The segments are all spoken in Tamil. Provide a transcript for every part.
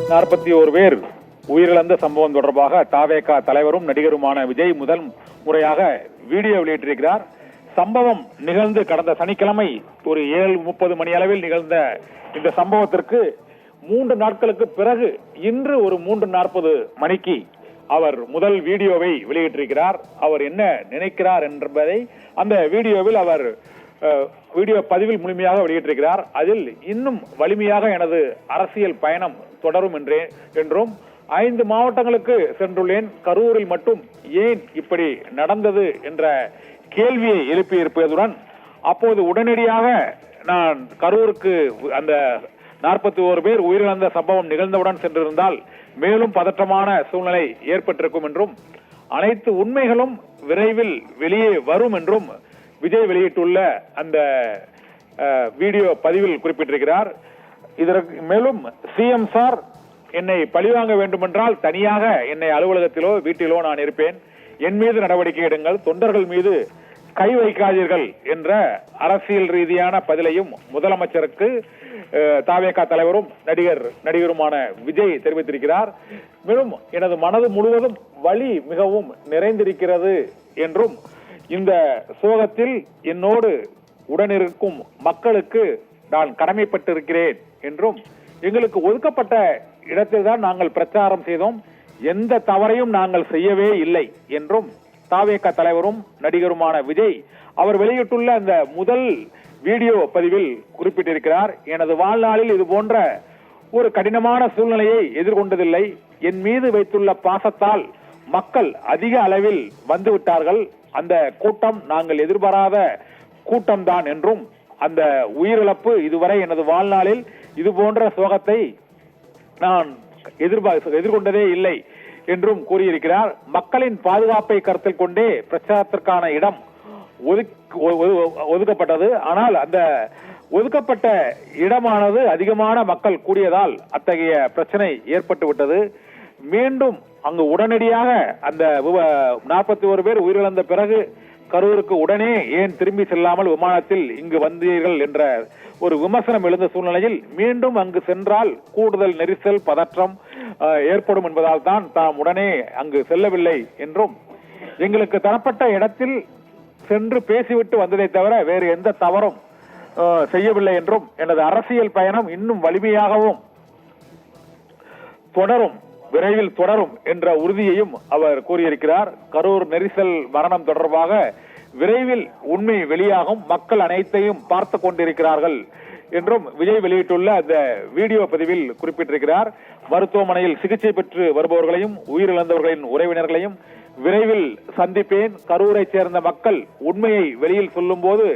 41 பேர் உயிரிழந்த சம்பவம் தொடர்பாக தாவேகா தலைவரும் நடிகருமான விஜய் முதல் முறையாக வீடியோ வெளியிட்டிருக்கிறார். சம்பவம் நிகழ்ந்து கடந்த சனிக்கிழமை ஒரு 7:30 மணி அளவில் நிகழ்ந்த இந்த சம்பவத்திற்கு 3 நாட்களுக்கு பிறகு இன்று ஒரு 3:40 மணிக்கு அவர் முதல் வீடியோவை வெளியிட்டிருக்கிறார். அவர் என்ன நினைக்கிறார் என்பதை அந்த வீடியோவில் அவர் வீடியோ பதிவில் முழுமையாக வெளியிட்டிருக்கிறார். அதில் இன்னும் வலிமையாக எனது அரசியல் பயணம் தொடரும் என்றும் 5 மாவட்டங்களுக்கு சென்றுள்ளேன், கரூரில் மட்டும் ஏன் இப்படி நடந்தது என்ற கேள்வியை எழுப்பியிருப்பதுடன் அப்போது உடனடியாக நான் கரூருக்கு அந்த 41 பேர் உயிரிழந்த சம்பவம் நிகழ்ந்தவுடன் சென்றிருந்தால் மேலும் பதற்றமான சூழ்நிலை ஏற்பட்டிருக்கும் என்றும் அனைத்து உண்மைகளும் விரைவில் வெளியே வரும் என்றும் விஜய் வெளியிட்டுள்ள அந்த வீடியோ பதிவில் குறிப்பிட்டிருக்கிறார். இதற்கு மேலும் சிஎம் சார் என்னை பழிவாங்க வேண்டுமென்றால் தனியாக என்னை அலுவலகத்திலோ வீட்டிலோ நான் இருப்பேன், என் மீது நடவடிக்கை எடுங்கள், தொண்டர்கள் மீது கை வைக்காதீர்கள் என்ற அரசியல் ரீதியான பதிலையும் முதலமைச்சருக்கு தாவேகா தலைவரும் நடிகருமான விஜய் தெரிவித்திருக்கிறார். மேலும் எனது மனது முழுவதும் வலி மிகவும் நிறைந்திருக்கிறது என்றும் இந்த சோகத்தில் என்னோடு உடனிருக்கும் மக்களுக்கு நான் கடமைப்பட்டிருக்கிறேன் என்றும் எங்களுக்கு ஒதுக்கப்பட்ட இடத்தில்தான் நாங்கள் பிரச்சாரம் செய்தோம், எந்த தவறையும் நாங்கள் செய்யவே இல்லை என்றும் தாவேகா தலைவரும் நடிகருமான விஜய் அவர் வெளியிட்டுள்ள அந்த முதல் வீடியோ பதிவில் குறிப்பிட்டிருக்கிறார். எனது வாழ்நாளில் இது போன்ற ஒரு கடினமான சூழ்நிலையை எதிர்கொண்டதில்லை, என் மீது வைத்துள்ள பாசத்தால் மக்கள் அதிக அளவில் வந்துவிட்டார்கள், அந்த கூட்டம் நாங்கள் எதிர்பாராத கூட்டம்தான் என்றும் அந்த உயிரிழப்பு இதுவரை எனது வாழ்நாளில் இது போன்ற சோகத்தை நான் எதிர்கொண்டதே இல்லை என்றும் கூறியிருக்கிறார். மக்களின் பாதுகாப்பை கருத்தில் கொண்டே பிரச்சாரத்திற்கான இடம் ஒதுக்கப்பட்டது. ஆனால் அந்த ஒதுக்கப்பட்ட இடமானது அதிகமான மக்கள் கூடியதால் அத்தகைய பிரச்சனை ஏற்பட்டு விட்டது. மீண்டும் அங்கு உடனடியாக அந்த 41 பேர் உயிரிழந்த பிறகு கரூருக்கு உடனே ஏன் திரும்பி செல்லாமல் விமானத்தில் இங்கு வந்தீர்கள் என்ற ஒரு விமர்சனம் எழுந்த சூழ்நிலையில் மீண்டும் அங்கு சென்றால் கூடுதல் நெரிசல் பதற்றம் ஏற்படும் என்பதால் தான் தாம் உடனே அங்கு செல்லவில்லை என்றும் எங்களுக்கு தரப்பட்ட இடத்தில் சென்று பேசிவிட்டு வந்ததை தவிர வேறு எந்த தவறும் செய்யவில்லை என்றும் எனது அரசியல் பயணம் இன்னும் வலிமையாகவும் தொடரும், விரைவில் தொடரும் என்ற உறுதியையும் அவர் கூறியிருக்கிறார். கரூர் நெரிசல் மரணம் தொடர்பாக விரைவில் உண்மை வெளியாகும், மக்கள் அனைத்தையும் பார்த்து கொண்டிருக்கிறார்கள் என்றும் விஜய் வெளியிட்டுள்ள அந்த வீடியோ பதிவில் குறிப்பிட்டிருக்கிறார். மருத்துவமனையில் சிகிச்சை பெற்று வருபவர்களையும் உயிரிழந்தவர்களின் உறவினர்களையும் விரைவில் சந்திப்பேன், கரூரை சேர்ந்த மக்கள் உண்மையை வெளியில் சொல்லும் போது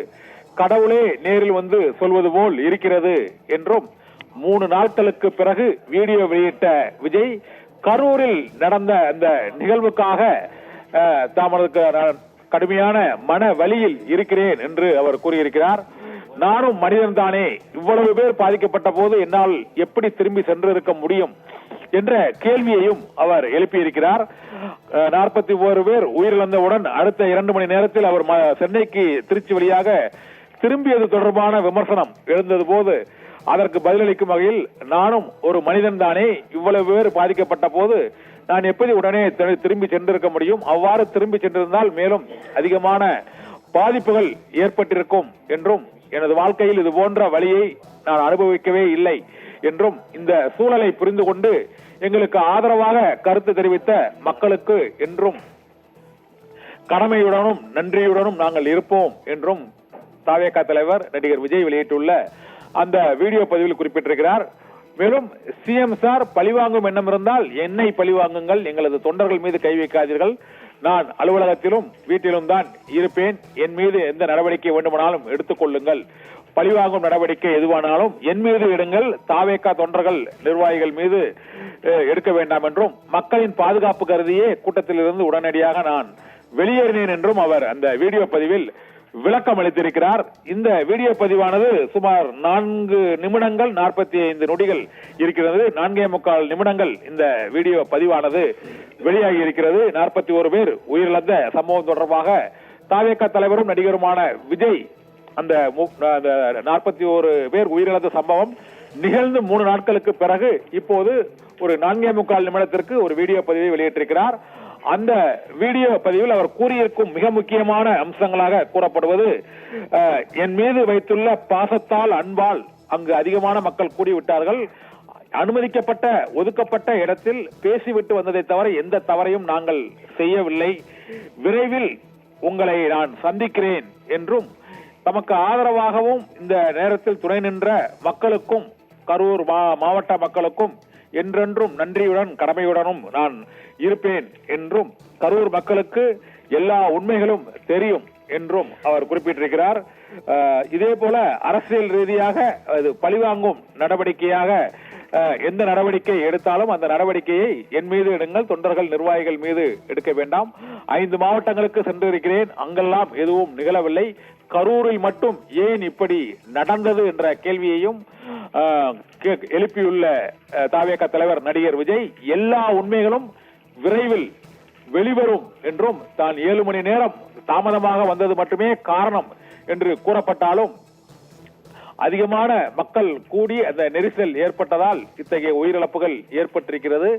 கடவுளே நேரில் வந்து சொல்வது போல் இருக்கிறது என்றும் 3 நாட்களுக்கு பிறகு வீடியோ வெளியிட்ட விஜய் கரூரில் நடந்த அந்த நிகழ்வுக்காக தமது கடுமையான மன வலியில் இருக்கிறேன் என்று அவர் கூறியிருக்கிறார். நானும் மனிதன் தானே, இவ்வளவு பேர் பாதிக்கப்பட்ட போது என்னால் எப்படி திரும்பி சென்றிருக்க முடியும் என்ற கேள்வியையும் அவர் எழுப்பியிருக்கிறார். 41 பேர் உயிரிழந்தவுடன் அடுத்த 2 மணி நேரத்தில் அவர் சென்னைக்கு திருச்சி வழியாக திரும்பியது தொடர்பான விமர்சனம் எழுந்தது போது அதற்கு பதிலளிக்கும் வகையில் நானும் ஒரு மனிதன் தானே, இவ்வளவு பேர் பாதிக்கப்பட்ட போது நான் எப்படி உடனே திரும்பி சென்றிருக்க முடியும், அவ்வாறு திரும்பி சென்றிருந்தால் மேலும் அதிகமான பாதிப்புகள் ஏற்பட்டிருக்கும் என்றும் எனது வாழ்க்கையில் இது போன்ற வழியை நான் அனுபவிக்கவே இல்லை என்றும் இந்த சூழலை புரிந்து கொண்டு எங்களுக்கு ஆதரவாக கருத்து தெரிவித்த மக்களுக்கு என்றும் கடமையுடனும் நன்றியுடனும் நாங்கள் இருப்போம் என்றும் தாவேகா தலைவர் நடிகர் விஜய் வெளியிட்டுள்ள அந்த வீடியோ பதிவில் குறிப்பிட்டிருக்கிறார். மேலும் சிஎம் சார் பழிவாங்கும் எண்ணம் இருந்தால் என்னை பழிவாங்குங்கள், எங்களது தொண்டர்கள் மீது கை வைக்காதீர்கள், நான் அலுவலகத்திலும் வீட்டிலும் தான் இருப்பேன், என் மீது எந்த நடவடிக்கை வேண்டுமானாலும் எடுத்துக் கொள்ளுங்கள், பழிவாங்கும் நடவடிக்கை எதுவானாலும் என் மீது எடுங்கள், தாவேகா தொண்டர்கள் நிர்வாகிகள் மீது எடுக்க வேண்டாம் என்றும் மக்களின் பாதுகாப்பு கருதியே கூட்டத்திலிருந்து உடனடியாக நான் வெளியேறினேன் என்றும் அவர் அந்த வீடியோ பதிவில் விளக்கம் அளித்திருக்கிறார். இந்த வீடியோ பதிவானது சுமார் 4 நிமிடங்கள் 45 நொடிகள் இருக்கிறது. 4.25 நிமிடங்கள் இந்த வீடியோ பதிவானது வெளியாகி இருக்கிறது. 41 பேர் உயிரிழந்த சம்பவம் தொடர்பாக தாவேகா தலைவரும் நடிகருமான விஜய் அந்த 41 பேர் உயிரிழந்த சம்பவம் நிகழ்ந்து 3 நாட்களுக்கு பிறகு இப்போது ஒரு 4.25 நிமிடத்திற்கு ஒரு வீடியோ பதிவை வெளியிட்டிருக்கிறார். அந்த வீடியோ பதிவில் அவர் கூறியிருக்கும் மிக முக்கியமான அம்சங்களாக கூறப்படுவது, என் மீது வைத்துள்ள பாசத்தால் அன்பால் அங்கு அதிகமான மக்கள் கூடிவிட்டார்கள். அனுமதிக்கப்பட்ட ஒதுக்கப்பட்ட இடத்தில் பேசிவிட்டு வந்ததை தவிர எந்த தவறையும் நாங்கள் செய்யவில்லை. விரைவில் உங்களை நான் சந்திக்கிறேன் என்றும், தமக்கு ஆதரவாகவும் இந்த நேரத்தில் துணை நின்ற மக்களுக்கும் கரூர் மாவட்ட மக்களுக்கும் என்றென்றும் நன்றியுடன் கடமையுடனும் நான் இருப்பேன் என்றும், கரூர் மக்களுக்கு எல்லா உண்மைகளும் தெரியும் என்றும் அவர் குறிப்பிட்டிருக்கிறார். இதே போல அரசியல் ரீதியாக அது பழிவாங்கும் நடவடிக்கையாக எந்த நடவடிக்கை எடுத்தாலும் அந்த நடவடிக்கையை என் மீது எடுங்கள், தொண்டர்கள் நிர்வாகிகள் மீது எடுக்க வேண்டாம். 5 மாவட்டங்களுக்கு சென்றிருக்கிறேன், அங்கெல்லாம் எதுவும் நிகழவில்லை. கரூரில் மட்டும் ஏன் இப்படி நடந்தது என்ற கேள்வியையும் எழுப்பியுள்ள தாவேகா தலைவர் நடிகர் விஜய், எல்லா உண்மைகளும் விரைவில் வெளிவரும் என்றும், தான் 7 மணி நேரம் தாமதமாக வந்தது மட்டுமே காரணம் என்று கூறப்பட்டாலும் அதிகமான மக்கள் கூடி அந்த நெரிசல் ஏற்பட்டதால் இத்தகைய உயிரிழப்புகள் ஏற்பட்டிருக்கிறது.